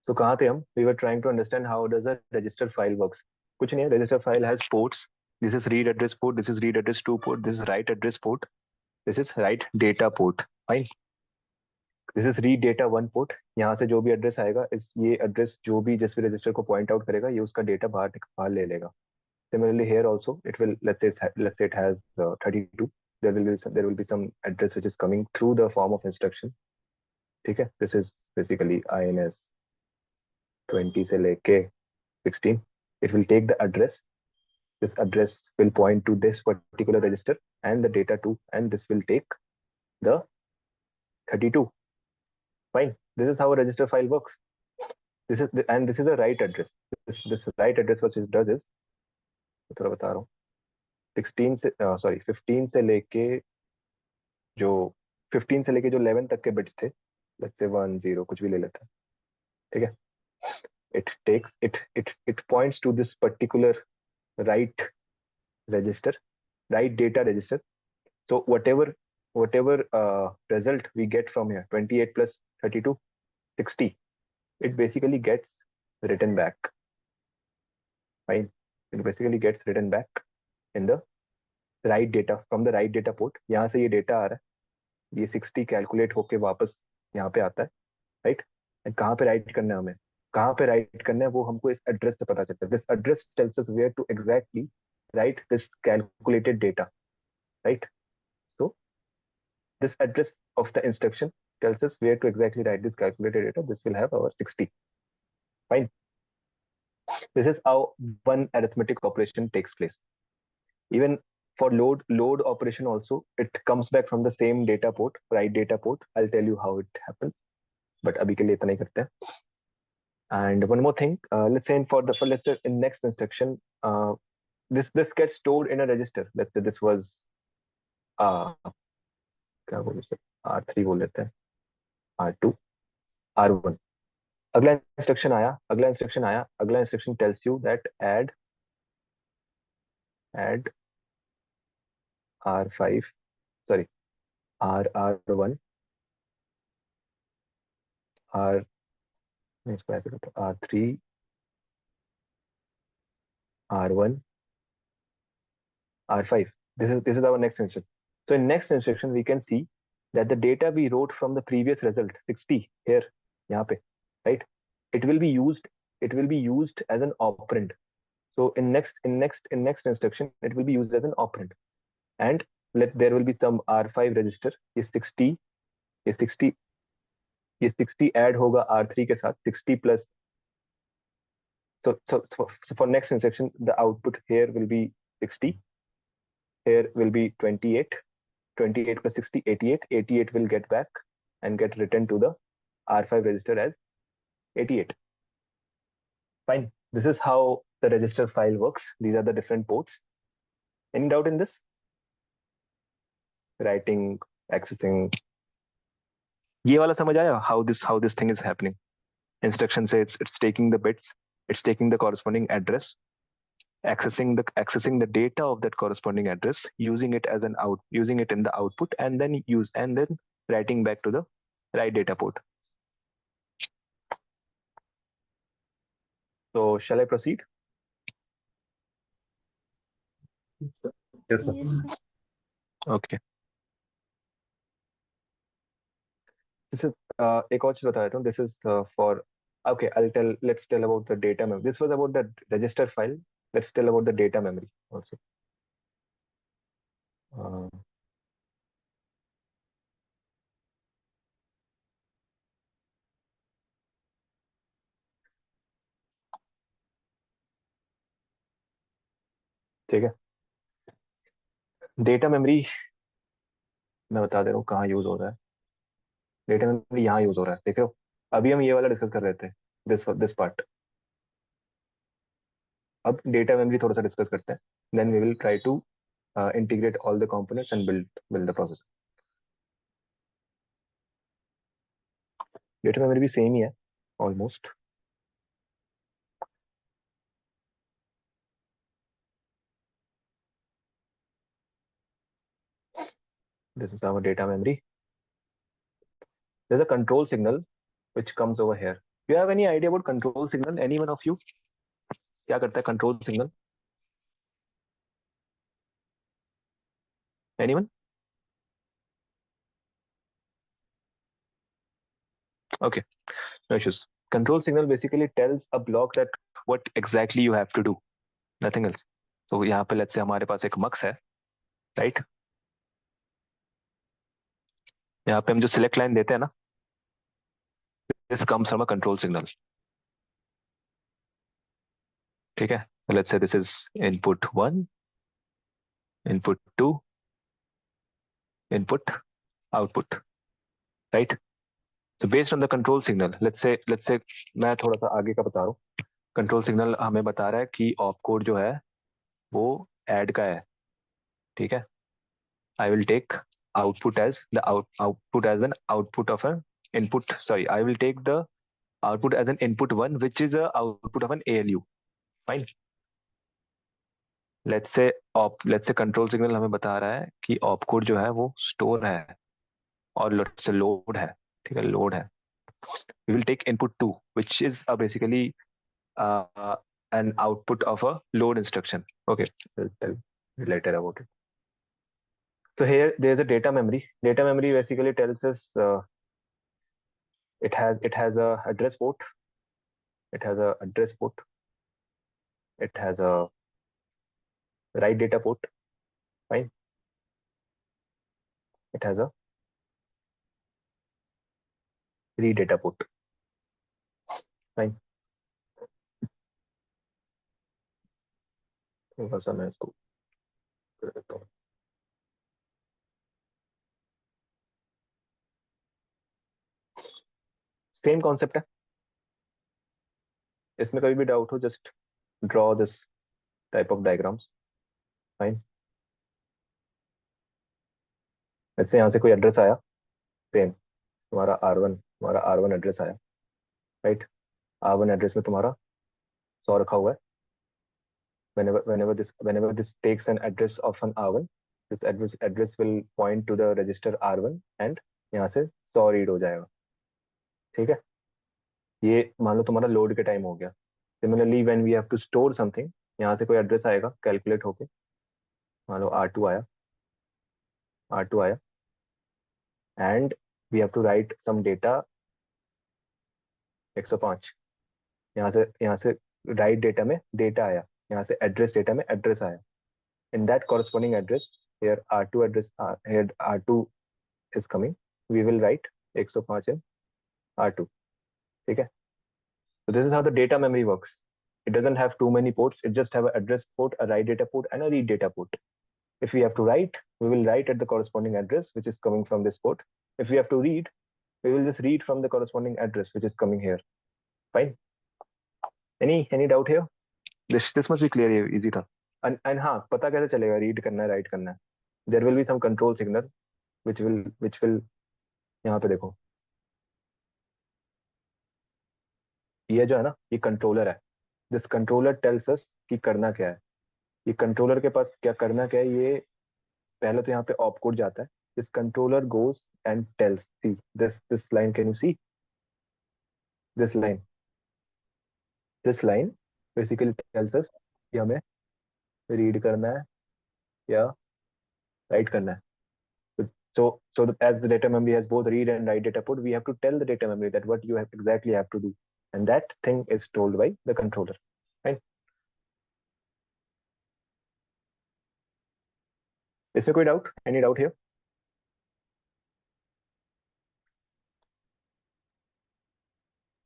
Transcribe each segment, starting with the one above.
So कहाँ थे हम? We were trying to understand how does a register file works. कुछ नहीं है, register file has ports. This is read address port, this is read address 2 port, this is write address port, this is write data port. Fine. This is read data 1 port. यहाँ से जो भी address आएगा इस ये address जो भी जिस भी रजिस्टर को पॉइंट आउट करेगा ये उसका डेटा बाहर ले लेगा. Similarly here also it will, let's say it has 32. There will be some address which is coming through the form of instruction. ठीक है? This is basically INS 20 से लेके 16. It will take the address. This address will point to this particular register and the data 2, and this will take the 32. Fine. This is how a register file works. This is a write address. This write address what it does is, थोड़ा बता रहा हूँ, 15 से लेके जो 11 तक के bits थे, let's say 1 0 कुछ भी ले लेता है, ठीक है? It points to this particular write register, write data register. So whatever result we get from here, 28 plus 32, 60, it basically gets written back. Fine. It basically gets written back in the write data from the write data port. यहाँ से ये data आ रहा है, ये 60 calculate होके वापस यहाँ पे आता है, राइट? एंड कहाँ पे राइट करना है हमें, कहाँ पे राइट करना है वो हमको इस एड्रेस से पता चलता है. This address tells us where to exactly write this calculated data, right? So this address of the instruction tells us where to exactly write this calculated data. This will have our 60. Fine. This is how one arithmetic operation takes place. Even for load operation also, it comes back from the same data port, write data port. I'll tell you how it happens, but abhi ke liye itna hi karte hain. And one more thing, let's say let's say in next instruction, this gets stored in a register. Let's say this was क्या बोल सकते, R3 बोल लेते हैं, R2, R1. अगला instruction आया, अगला instruction tells you that add R5, sorry, R1, R, मैं इसको ऐसे करता हूँ, R3, R1, R5. This is our next instruction. So in next instruction we can see that the data we wrote from the previous result 60 here, यहाँ पे, right? It will be used as an operand. So in next instruction it will be used as an operand, and there will be some R5 register. ये 60 add होगा R3 के साथ, 60 plus. So for next instruction the output here will be 60. Here will be 28. 28 plus 60, 88. 88 will get back and get written to the R5 register as 88. Fine. This is how the register file works. These are the different ports. Any doubt in this? Writing, accessing. ये वाला समझ आया? How this thing is happening? Instruction says it's taking the bits, it's taking the corresponding address, accessing the data of that corresponding address, using it in the output, and then writing back to the write data port. So shall I proceed? Yes, sir. Yes, sir. Okay. This is एक और चीज बता देता हूँ. This is for, okay, let's tell about the data memory. This was about the register file. Let's tell about the data memory also. ठीक है. Data memory मैं बता दे रहा हूँ कहाँ यूज हो रहा है. डेटा मेमोरी यहाँ यूज हो रहा है. देख रहे हो, अभी हम ये वाला डिस्कस कर रहे थे, दिस पार्ट. अब डेटा मेमोरी थोड़ा सा डिस्कस करते हैं. Then we will try to integrate all the components and build the processor. Data memory भी सेम ही है almost. This is our data memory. There's a control signal which comes over here. You have any idea about control signal? Any one of you? क्या करता है control signal? Anyone? Okay, no issues. Control signal basically tells a block that what exactly you have to do, nothing else. So यहाँ पे let's say हमारे पास एक mux है, right? यहाँ पे हम जो select line देते हैं ना, this comes from a control signal. ठीक है? So let's say this is input 1, input 2, input, output, right? So based on the control signal, let's say मैं थोड़ा सा आगे का बता रहा हूँ. कंट्रोल सिग्नल हमें बता रहा है कि ऑप कोड जो है वो ऐड का है. ठीक है? I will take output as the output as an output of an input. Sorry, I will take the output as an input one, which is a output of an ALU. Fine. Let's say control signal हमें बता रहा है कि op code जो है वो store है और let's say load है. ठीक है, load है. We will take input two, which is basically uh, an output of a load instruction. Okay, I'll tell you later about it. So here there's a data memory. Data memory basically tells us it has a address port. It has a address port. It has a write data port. Fine. It has a read data port. Fine. थोड़ा सा मैं इसको कर देता हूँ. Same concept है. इसमें कभी भी डाउट हो just draw this type of diagrams. Fine. जैसे यहाँ से कोई एड्रेस आया, सेम तुम्हारा R1 एड्रेस आया, राइट? R1 एड्रेस में तुम्हारा 100 रखा हुआ है. Whenever this takes an address of an R1, this address will point to the register R1 and यहाँ से 100 रीड हो जाएगा. ठीक है? ये मान लो तुम्हारा लोड के टाइम हो गया. Similarly when we have to store something, यहाँ से कोई एड्रेस आएगा कैलकुलेट होके. मान लो R2 आया and we have to write some data 105. यहाँ से राइट डेटा में डेटा आया, यहाँ से एड्रेस डेटा में एड्रेस आया. In that corresponding address here R2 address here R2 is coming, we will write 105 in R2. ठीक है? So this is how the data memory works. It doesn't have too many ports. It just have an address port, a write data port, and a read data port. If we have to write, we will write at the corresponding address, which is coming from this port. If we have to read, we will just read from the corresponding address, which is coming here. Fine. Any doubt here? This must be clear here. Easy था. And हाँ, पता कैसे चलेगा read करना है, write करना है? There will be some control signal, which will यहाँ पे देखो. ये जो है ना, ये कंट्रोलर है. दिस कंट्रोलर टेल्स अस कि करना क्या है. ये कंट्रोलर के पास क्या करना क्या है, ये पहले तो यहाँ पे ऑप कोड जाता है. This controller goes and tells, see this line, can you see this line basically tells us कि हमें रीड करना है या राइट करना है. So as the data memory has both read and write data put, we have to tell the data memory that what you have exactly have to do, and that thing is told by the controller. Right? इसमें कोई doubt? Any doubt here?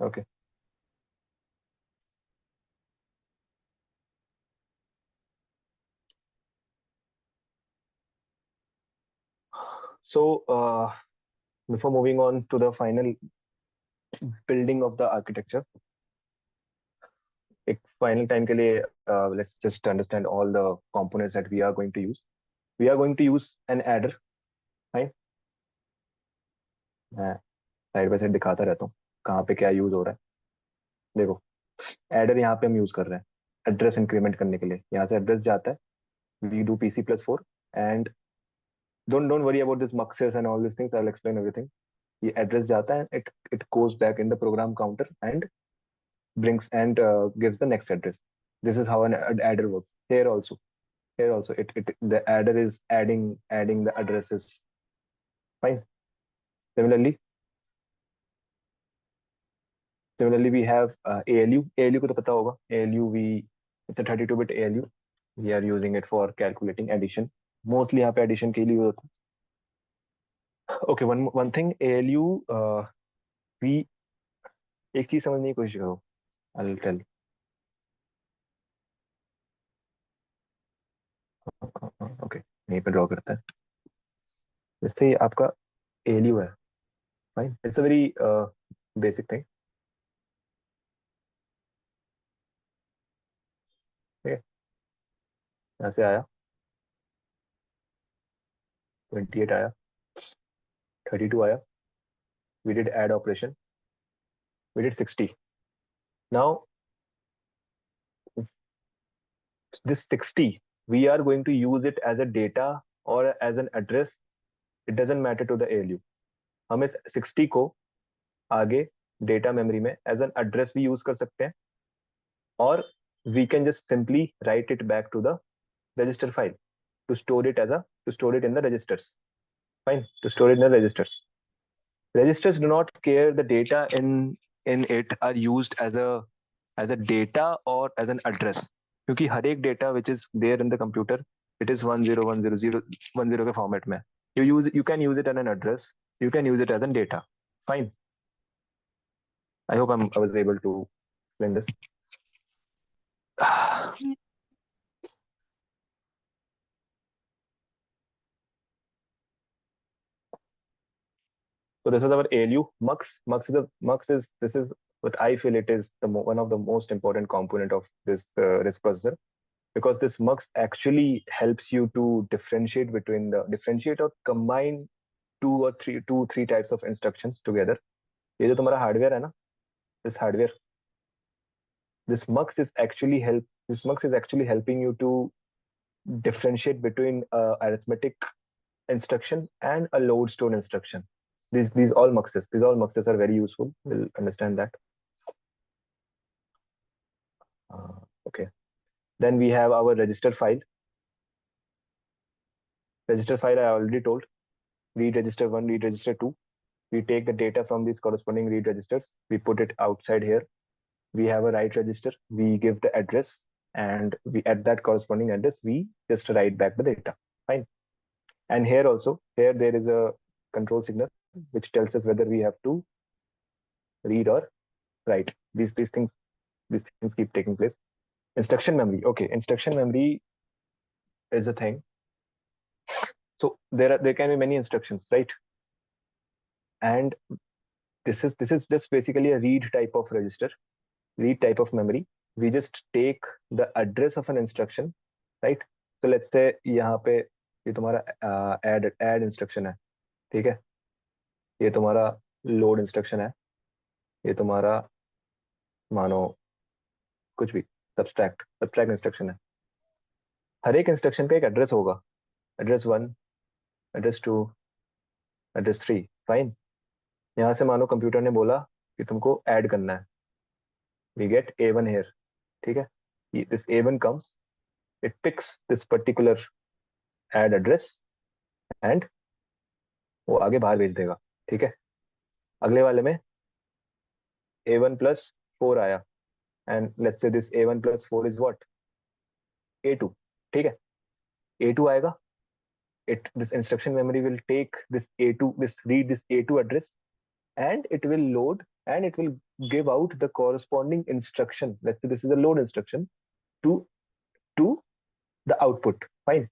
Okay. So before moving on to the final building of the architecture, एक final time के लिए let's just understand all the components that we are going to use. We are going to use an adder. Right? मैं side by side दिखाता रहता हूँ कहाँ पे क्या यूज हो रहा है. देखो, एडर यहाँ पे हम यूज कर रहे हैं एड्रेस इंक्रीमेंट करने के लिए. यहाँ से एड्रेस जाता है, we do PC+4, and don't worry about this muxes and all these things. I'll explain everything. ये एड्रेस जाता है, it goes back in the program counter and brings and gives the next address. This is how an adder works. Here also it the adder is adding the addresses. Fine. Similarly, we have ALU. ALU को तो पता होगा. ALU it's a 32-bit ALU. We are using it for calculating addition. Mostly यहाँ पे addition के लिए use होता है. Okay, one thing ALU we एक चीज समझने की कोशिश करो. I'll tell. Okay, यहीं पे ड्रॉ करता है. जैसे आपका ALU है. Fine. It's a very basic thing. ठीक है. यहाँ से आया 28 आया 32 आया. We did add operation. We did 60. Now this 60, we are going to use it as a data or as an address. It doesn't matter to the ALU. हम इस 60 को आगे data memory में as an address भी use कर सकते हैं, और we can just simply write it back to the register file to store it in the registers. Fine, to store it in the registers. Registers do not care the data in it are used as a data or as an address, क्योंकि हर एक data which is there in the computer, it is 101010 के format में. You can use it as an address, you can use it as a data. Fine. I hope I was able to explain this. So this is our ALU. Mux is this is what I feel it is one of the most important component of this RISC processor, because this mux actually helps you to differentiate or combine two, three types of instructions together. ये जो तुम्हारा hardware है ना, this mux is actually helping you to differentiate between arithmetic instruction and a load store instruction. These all muxes are very useful. We'll understand that. Okay. Then we have our register file. Register file I already told. Read register 1, read register 2. We take the data from these corresponding read registers. We put it outside here. We have a write register. We give the address, and we at that corresponding address, we just write back the data. Fine. And here there is a control signal which tells us whether we have to read or write. These things keep taking place. Instruction memory. Okay, instruction memory is a thing. So there can be many instructions, right? And this is just basically a read type of register, read type of memory. We just take the address of an instruction, right? So let's say यहाँ पे ये तुम्हारा add instruction है, ठीक है? ये तुम्हारा load instruction है, ये तुम्हारा मानो कुछ भी subtract instruction है. हर एक instruction का एक address होगा, address 1, address 2, address 3. Fine. यहाँ से मानो कंप्यूटर ने बोला कि तुमको ऐड करना है. We get A1 here. ठीक है? This A1 comes, it picks this particular add address and वो आगे बाहर भेज देगा. ठीक है? अगले वाले में A1 plus 4 आया, and let's say this A1 plus 4 is what? A2. ठीक है? A2 आएगा, this instruction memory will take this A2, read this A2 address, and it will load and it will give out the corresponding instruction. Let's say this is a load instruction to the output. Fine.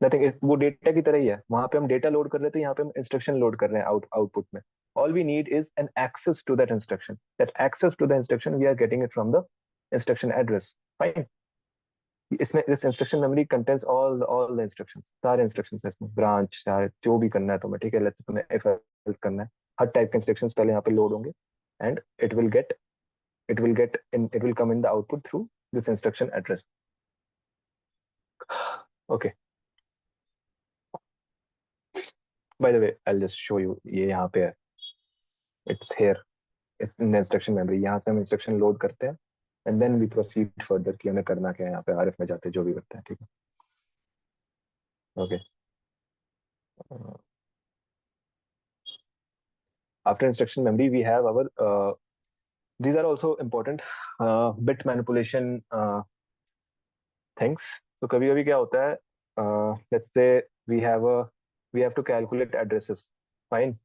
Nothing is वो data की तरह ही है. वहां पे हम data load कर रहे थे, यहाँ पे हम इंस्ट्रक्शन लोड कर रहे हैं आउटपुट में. All we need is an access to that instruction. That access to the instruction we are getting it from the instruction address. Fine. इसमें this instruction memory contains all the instructions. सारे instructions है इसमें. Branch जो भी करना है तुम्हें, ठीक है? Let's say तुम्हें if else करना है, हर टाइप के इंस्ट्रक्शंस पहले यहाँ पे लोड होंगे, and it will come in the output through this instruction address. Okay. By the way, I'll just show you. ये यहाँ पे है. It's here. It's in the instruction memory. यहाँ से हम instruction load करते हैं, and then we proceed further कि हमें करना क्या है यहाँ पे RF में जाते जो भी करते हैं, ठीक है? Okay. After instruction memory, we have our these are also important bit manipulation things. So कभी-कभी क्या होता है, let's say we have to calculate addresses. Fine.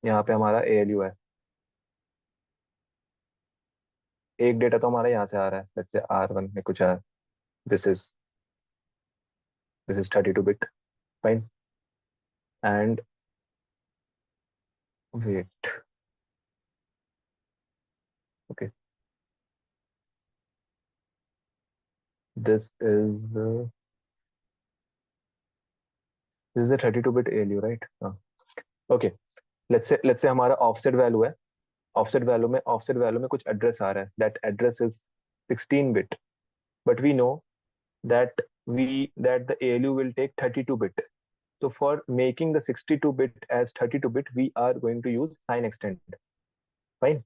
यहाँ पे हमारा ALU है. एक डेटा तो हमारा यहाँ से आ रहा है. let's say R1 में कुछ है. This is 32 bit. Fine. And wait. Okay. This is a 32 bit ALU, right? Okay. Let's say हमारा offset value है. Offset value में कुछ address आ रहा है. That address is 16 bit. But we know that the ALU will take 32 bit. So for making the 62 bit as 32 bit, we are going to use sign extend. Fine.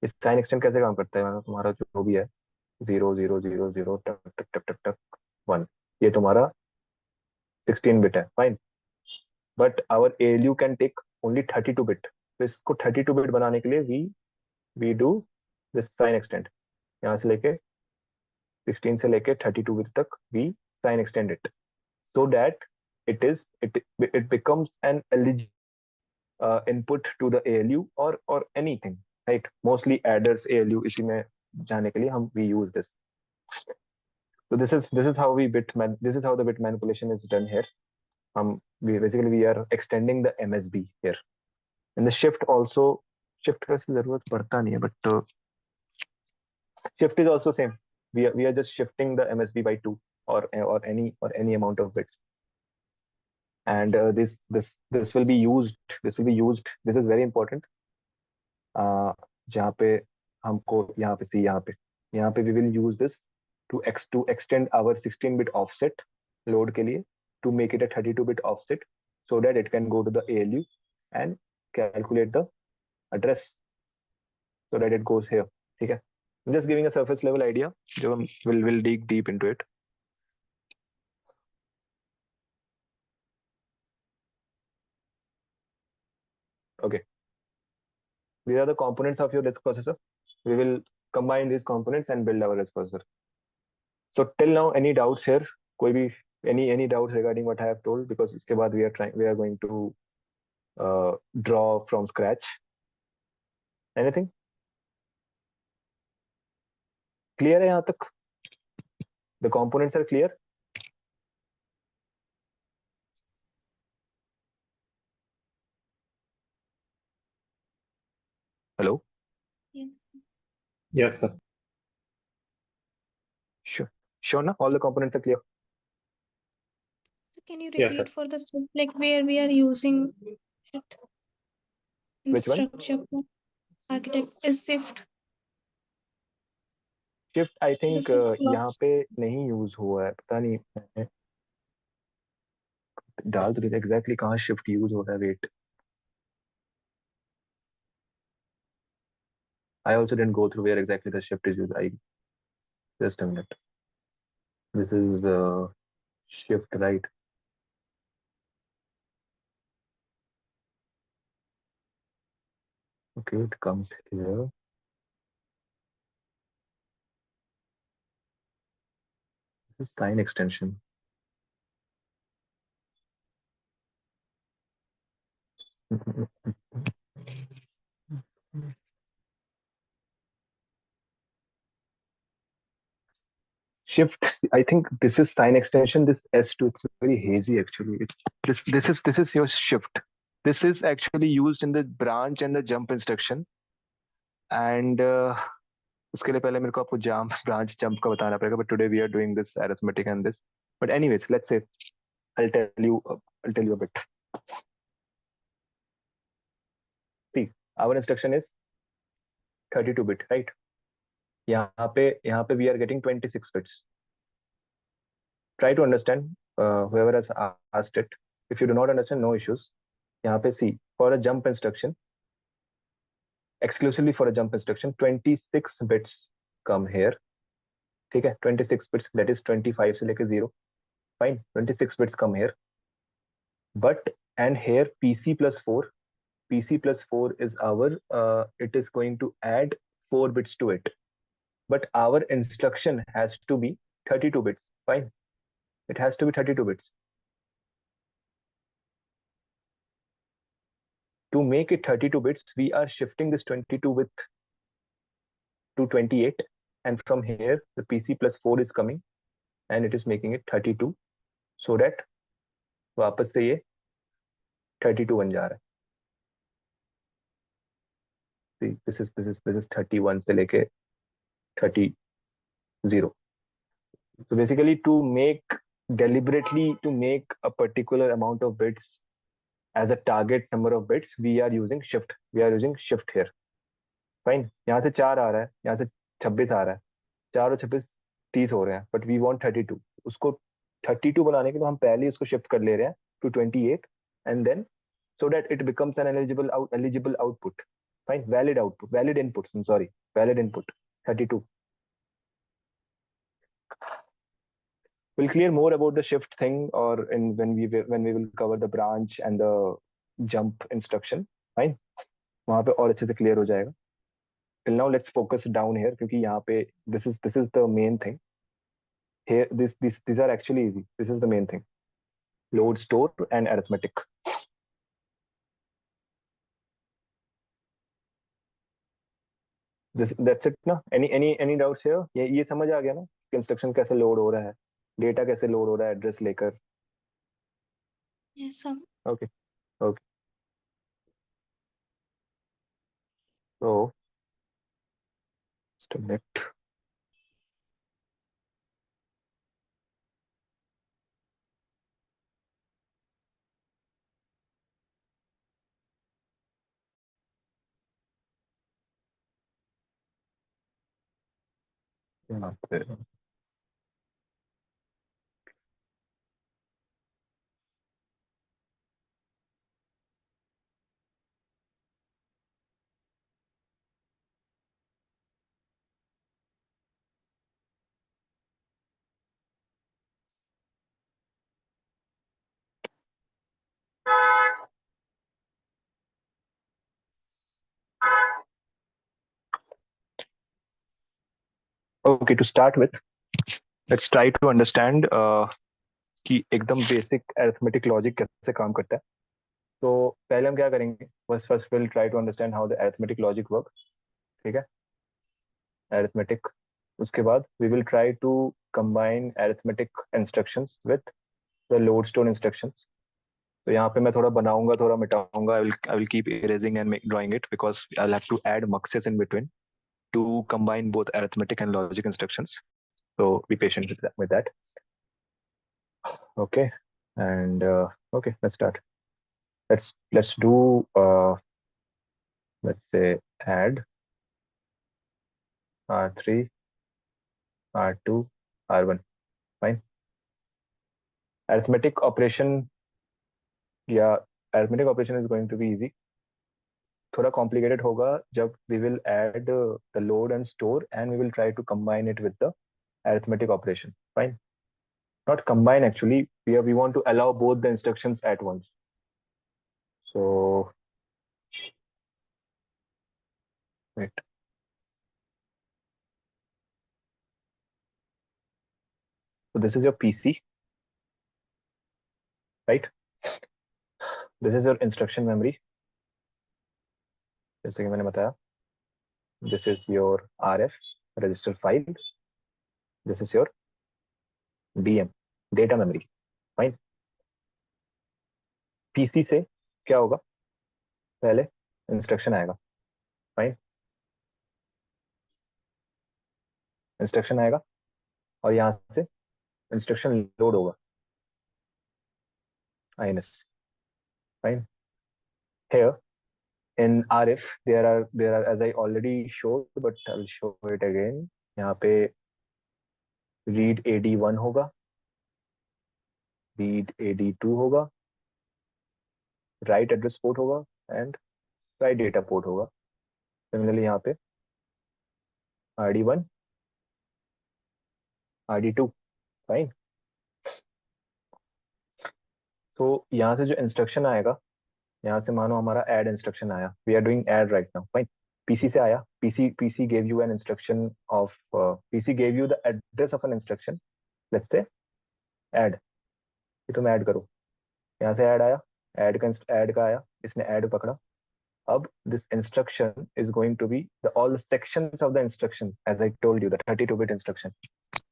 इस sign extend कैसे काम करता है? मतलब तुम्हारा जो भी है 0 0 0 0 टक टक टक टक टक 1, ये तुम्हारा 16 bit है. Fine. But our ALU can take only 32 bit. तो इसको 32 bit बनाने के लिए we do this sign extend. यहाँ से लेके 16 से लेके 32 bit तक we sign extend it, so that it becomes an eligible input to the ALU or anything, right? Mostly adders ALU इसी में जाने के लिए हम we use this. So this is how this is how the bit manipulation is done here. We are extending the MSB here. And the shift also, shift का जरूरत पड़ता नहीं है, but shift is also same. We are just shifting the MSB by 2 or any amount of bits. And this will be used. This is very important. जहाँ पे हमको यहाँ पे यहाँ पे we will use this to extend our 16-bit offset load के लिए, to make it a 32-bit offset, so that it can go to the ALU and calculate the address, so that it goes here. ठीक है? I'm just giving a surface level idea. जो हम will dig deep into it. Okay. These are the components of your RISC processor. We will combine these components and build our RISC processor. So till now, any doubts here? कोई भी any doubts regarding what I have told? Because इसके बाद we are going to draw from scratch. Anything? Clear है यहाँ तक? The components are clear? Hello? Yes. Yes, sir. Sure, na? All the components are clear. So can you Yes, repeat sir. for the like where we are using it in Which the one? structure for architect is shift. Shift I The think shift यहाँ blocks. पे नहीं use हुआ है, पता नहीं. मैंने डाल तो एग्जैक्टली कहाँ शिफ्ट यूज हो रहा है. Wait, I also didn't go through where exactly the shift is used. I just a minute. This is shift, right? Okay, it comes here. This is sign extension. Shift, I think this is sign extension. This S2, it's very hazy actually. It's this is your shift. This is actually used in the branch and the jump instruction. And उसके लिए पहले मेरे को आपको branch jump का बताना पड़ेगा. But today we are doing this arithmetic and this. But anyways, let's say I'll tell you a bit. See, our instruction is 32 bit, right? यहाँ पे we are getting 26 bits. Try to understand, whoever has asked it. if you do not understand, no issues. यहाँ पे see, for a jump instruction, exclusively for a jump instruction, 26 bits come here. ठीक है, 26 bits, that is 25 से लेके 0. Fine, 26 bits come here. But and here PC plus 4 is our it is going to add 4 bits to it, but our instruction has to be 32 bits. Fine, it has to be 32 bits. To make it 32 bits, we are shifting this 22 with to 28, and from here the PC plus 4 is coming and it is making it 32, so that वापस से ये 32 बन जा रहा है. See, this is 31 से लेके 30. So basically, to make deliberately to make a particular amount of bits as a target number of bits, we are using shift. We are using shift here. Fine. यहाँ से 4 आ रहा है, यहाँ से 26 आ रहा है, 4 और 26 30 हो रहे हैं, but we want 32. उसको 32 बनाने के लिए हम पहले इसको shift कर ले रहे हैं to 28, and then so that it becomes an eligible output. Fine, valid inputs. I'm sorry, valid input 32. We'll clear more about the shift thing, or when we will cover the branch and the jump instruction. Fine, वहाँ पे और अच्छे से clear हो जाएगा. Till now, let's focus down here, क्योंकि यहाँ पे this is the main thing. Here, these are actually easy. This is the main thing: load, store, and arithmetic. That's it ना? Any doubts here? ये समझ आ गया ना? Instruction कैसे load हो रहा है, data कैसे load हो रहा है address लेकर. Yes, sir. Okay. So, just a minute. यहाँ पे Okay, to start with, let's try to understand कि एकदम बेसिक अरिथमेटिक लॉजिक कैसे काम करता है. तो पहले हम क्या करेंगे, first will try to understand how the arithmetic logic works. ठीक है, अरिथमेटिक. उसके बाद we will try to combine arithmetic instructions with the load store instructions. तो यहाँ पे मैं थोड़ा बनाऊंगा, थोड़ा मिटाऊंगा. I will keep erasing and drawing it, because I will have to add muxes in between to combine both arithmetic and logic instructions. So be patient with that. Okay, and okay, let's start. Let's do let's say add R3, R2, R1. Fine. Arithmetic operation is going to be easy. थोड़ा complicated होगा जब we will add the load and store, and we will try to combine it with the arithmetic operation. Fine. Not combine, actually. We want to allow both the instructions at once. So wait. So this is your PC, right? This is your instruction memory. जैसे कि मैंने बताया, this is your RF register file. This is your DM, data memory. Fine. PC से क्या होगा, पहले instruction आएगा. Fine, instruction आएगा और यहाँ से इंस्ट्रक्शन लोड होगा, INS. Fine. Here in RF there are, as I already showed, but I'll show it again. यहाँ पे read AD1 होगा, read AD2 होगा, राइट एड्रेस पोर्ट होगा एंड राइट डेटा पोर्ट होगा। सिमिलरली यहाँ पे RD1 RD2 फाइन। तो यहाँ से जो इंस्ट्रक्शन आएगा, यहाँ से मानो हमारा ऐड इंस्ट्रक्शन आया, we are doing add right now fine. PC से आया, PC gave you an instruction of PC gave you the address of an instruction, let's say add, कि तुम ऐड करो। यहाँ से ऐड आया, ऐड का आया, इसने ऐड पकड़ा। अब this instruction is going to be all the sections of the instruction, as I told you, the 32-bit instruction,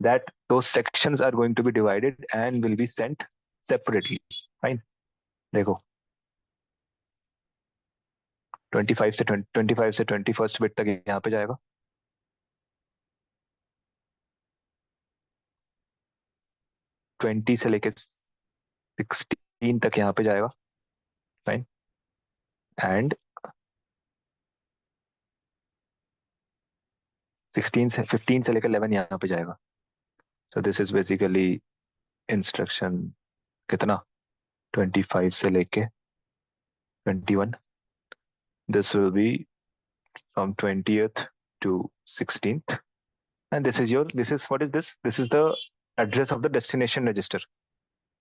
that those sections are going to be divided and will be sent separately. Fine. देखो 25 से 21st bit तक यहाँ पे जाएगा, 20 से लेके 16 तक यहाँ पे जाएगा। फाइन। एंड 15 से लेकर 11 यहाँ पे जाएगा। सो दिस इज बेसिकली इंस्ट्रक्शन कितना, 25 से लेके 21. This will be from 20th to 16th, and this is what is this? This is the address of the destination register,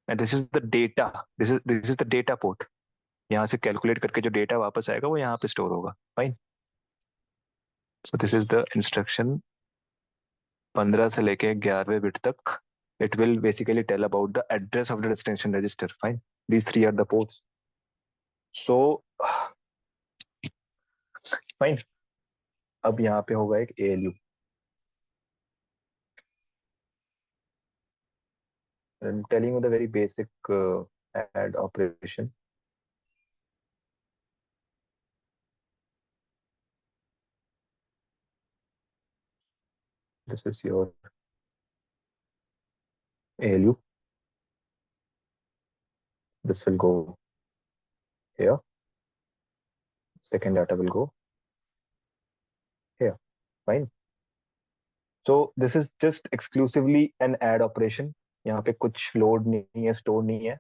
and this is the data. This is the data port. यहाँ से calculate करके जो data वापस आएगा वो यहाँ पे store होगा। Fine. So this is the instruction 15 से लेके 11वें बिट तक। It will basically tell about the address of the destination register. Fine. These 3 are the ports. So fine. अब यहाँ पे होगा एक ALU। I'm telling you the very basic add operation. This is your ALU. This will go here. Second data will go here. Fine. So this is just exclusively an add operation. यहाँ पे कुछ load नहीं है, store नहीं है.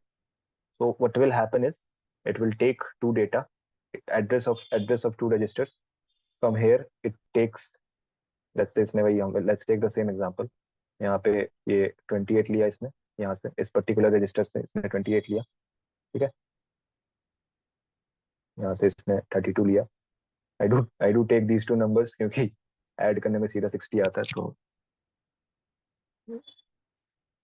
So what will happen is it will take two data, address of two registers. From here it takes, let's say इसमें वही होंगे, let's take the same example. यहाँ पे ये 28 लिया इसने, यहाँ से इस पर्टिकुलर रजिस्टर से इसने 28 लिया, ठीक है। यहाँ से इसने 32 लिया। I do take these two numbers क्योंकि ऐड करने में सीधा 60 आता है, तो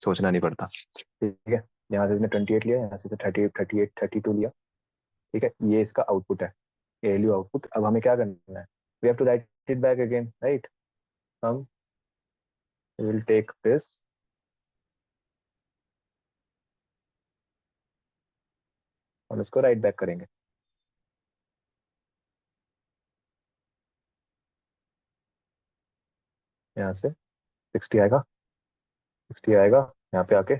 सोचना नहीं पड़ता, ठीक है। यहाँ से इसने 28 लिया, यहाँ से 32 लिया, ठीक है। ये इसका आउटपुट है, ALU आउटपुट। अब हमें क्या करना है, we have to write it back again, right. हम विल टेक दिस, हम इसको राइट बैक करेंगे। यहाँ से 60 आएगा, 60 आएगा, यहाँ पे आके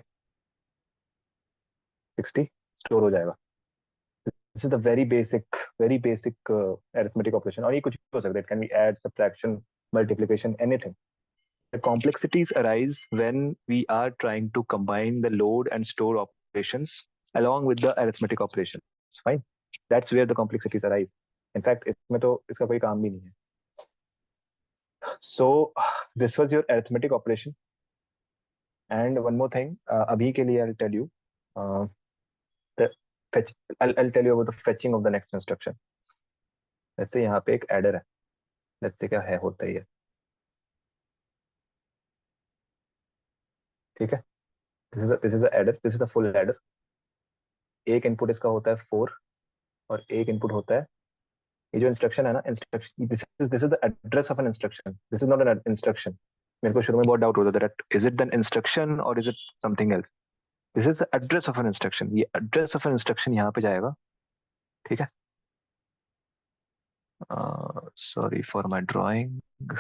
60 स्टोर हो जाएगा। This is the very basic arithmetic operation. और ये कुछ भी हो सकता है, it can be add, subtraction, multiplication, anything. The complexities arise when we are trying to combine the load and store operations along with the arithmetic operations. Fine. That's where the complexities arise. In fact, इसमें तो इसका कोई काम भी नहीं है. So this was your arithmetic operation. And one more thing, अभी के लिए I'll tell you the fetch. I'll tell you about the fetching of the next instruction. Let's say यहाँ पे एक adder है. Let's say क्या है, होता ही है, ठीक है। This is the adder. This is the full adder. एक इनपुट इसका होता है 4 और एक इनपुट होता है, ये जो इंस्ट्रक्शन है ना, instruction, this is the address of an instruction, this is not an instruction. मेरे को शुरू में बहुत डाउट होता था that is it an instruction और is it something else. This is the address of an instruction. ये एड्रेस ऑफ एन इंस्ट्रक्शन यहाँ पे जाएगा, ठीक है। Sorry for my drawing.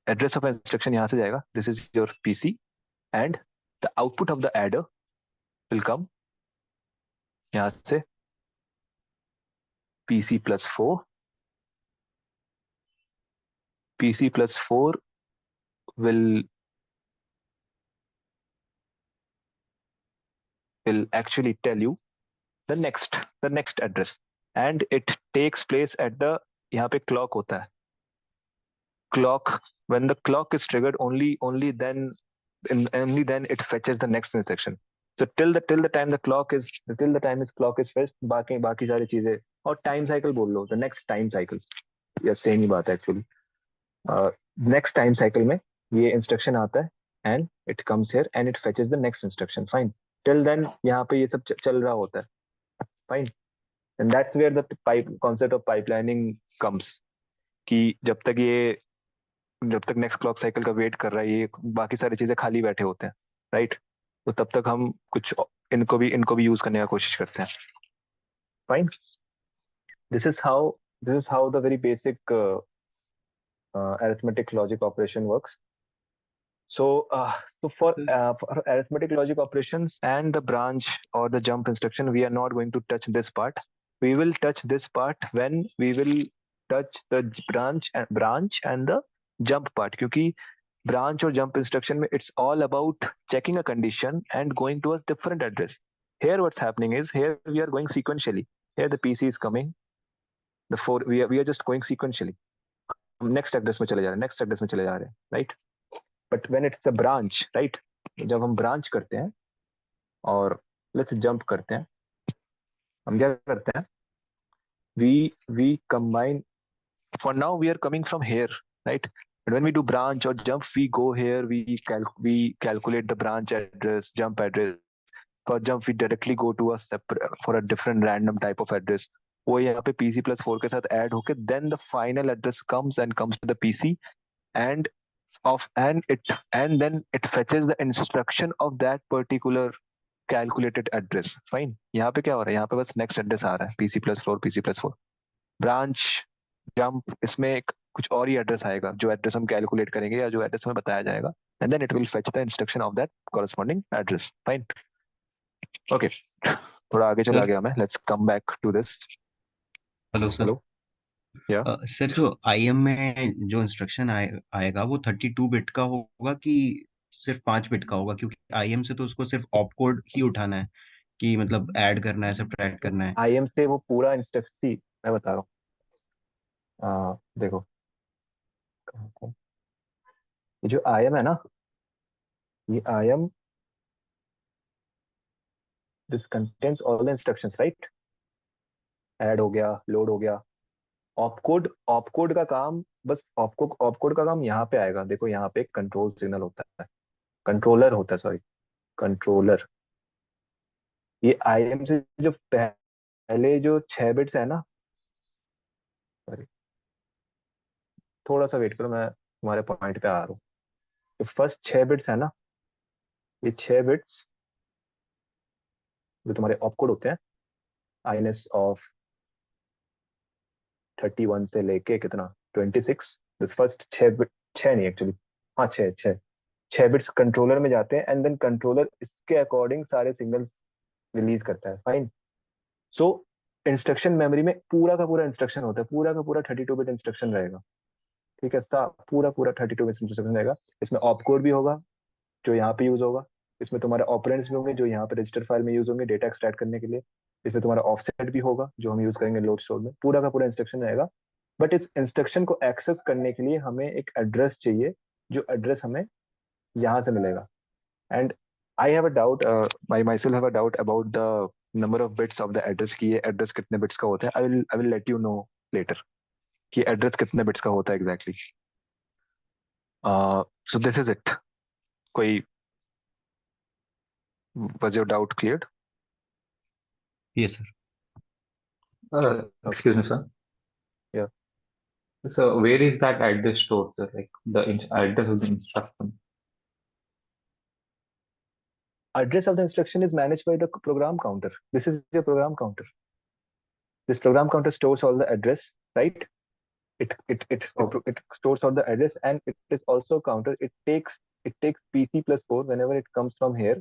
Address of instruction यहाँ से जाएगा, this is your PC, and the output of the adder will come यहाँ से PC plus 4. PC plus 4 will actually tell you the next address, and it takes place at the, यहाँ पे clock होता है, clock, when the clock is triggered, only then it fetches the next instruction. So till the time the clock is fetched, बाकी सारी चीजें, और time cycle बोल लो, the next time cycle, या सेम ही बात है actually. Next time cycle में ये instruction आता है, and it comes here and it fetches the next instruction. Fine. Till then यहाँ पे ये सब चल रहा होता है. Fine. And that's where the concept of pipelining comes. कि जब तक नेक्स्ट क्लॉक साइकिल का वेट कर रहा है, ये बाकी सारी चीजें खाली बैठे होते हैं, राइट? तो तब तक हम कुछ इनको भी यूज करने का कोशिश करते हैं. Fine. This is how the very basic arithmetic logic operation works. So for arithmetic logic operations and the branch or the jump instruction, we are not going to touch this part. We will touch this part when we will touch the branch and the jump part, क्योंकि branch और jump instruction में it's all about checking a condition and going to a different address. Here what's happening is, here we are going sequentially. Here the PC is coming. We are just going sequentially. हम next address में चले जा रहे हैं, right? But when it's a branch, right? जब हम branch करते हैं और let's jump करते हैं, हम क्या करते हैं? We combine. For now we are coming from here, right? But when we do branch or jump, we go here, we calculate the branch address, jump address. For jump we directly go to a different random type of address. वो यहाँ पे PC+4 के साथ add होके, then the final address comes to the PC, and then it fetches the instruction of that particular calculated address. Fine. यहाँ पे क्या हो रहा है? यहाँ पे बस next address आ रहा है, PC+4. Branch, jump, इसमें कुछ और ही एड्रेस आएगा, जो एड्रेस हम कैलकुलेट करेंगे या जो एड्रेस हमें बताया जाएगा, and then it will fetch the instruction of that corresponding address. Fine. Okay, थोड़ा आगे चला गया मैं. Let's come back to this. Hello sir. Hello. Yeah sir, जो IM में जो इंस्ट्रक्शन आएगा वो 32 बिट का होगा कि सिर्फ 5 बिट का होगा? क्योंकि IM से तो उसको सिर्फ ऑप कोड ही उठाना है, कि मतलब ऐड करना है, सब्ट्रैक्ट करना है. IM से वो पूरा इंस्ट्रक्शन मैं बता रहा हूँ. देखो, ये जो IM है ना, ये IM, this contains all the instructions, right? Add हो गया, लोड हो गया. ऑपकोड का काम, बस ऑपकोड का काम यहाँ पे आएगा. देखो यहाँ पे एक कंट्रोल सिग्नल होता है, कंट्रोलर. ये IM से जो पहले जो 6 बिट्स है ना, सॉरी, थोड़ा सा वेट करो, मैं तुम्हारे पॉइंट पे आ रहा हूँ. तो फर्स्ट 6 बिट्स है ना, ये 6 बिट्स जो तुम्हारे ऑपकोड होते हैं, INS ऑफ 31 से लेके कितना 26, दिस फर्स्ट 6 नहीं एक्चुअली, हाँ 6 बिट्स कंट्रोलर में जाते हैं, एंड देन कंट्रोलर इसके अकॉर्डिंग सारे सिग्नल्स रिलीज करता है. फाइन. सो इंस्ट्रक्शन मेमोरी में पूरा का पूरा इंस्ट्रक्शन होता है, पूरा का पूरा 32 बिट इंस्ट्रक्शन रहेगा. ठीक है, पूरा 32 बिट इंस्ट्रक्शन रहेगा. इसमें ऑपकोड भी होगा जो यहाँ पे यूज होगा, इसमें तुम्हारे ऑपरेंड्स भी होंगे जो यहाँ पे रजिस्टर फाइल में यूज होंगे डेटा एक्सट्रैक्ट करने के लिए, इसमें तुम्हारा ऑफसेट भी होगा जो हम यूज करेंगे लोड स्टोर में. पूरा का पूरा इंस्ट्रक्शन रहेगा. बट इस इंस्ट्रक्शन को एक्सेस करने के लिए हमें एक एड्रेस चाहिए, जो एड्रेस हमें यहाँ से मिलेगा. And I have a doubt, I myself have a doubt about the number of bits of the address, की ये एड्रेस कितने बिट्स का होता है. I will let you know later कि एड्रेस कितने बिट्स का होता है exactly. So this is it. कोई, was your doubt cleared? Yes, sir. Excuse me, sir. Yeah. So where is that address stored, sir? Like the address of the instruction. Address of the instruction is managed by the program counter. This is your program counter. This program counter stores all the address, right? It stores all the address, and it is also counter. It takes PC+4 whenever it comes from here.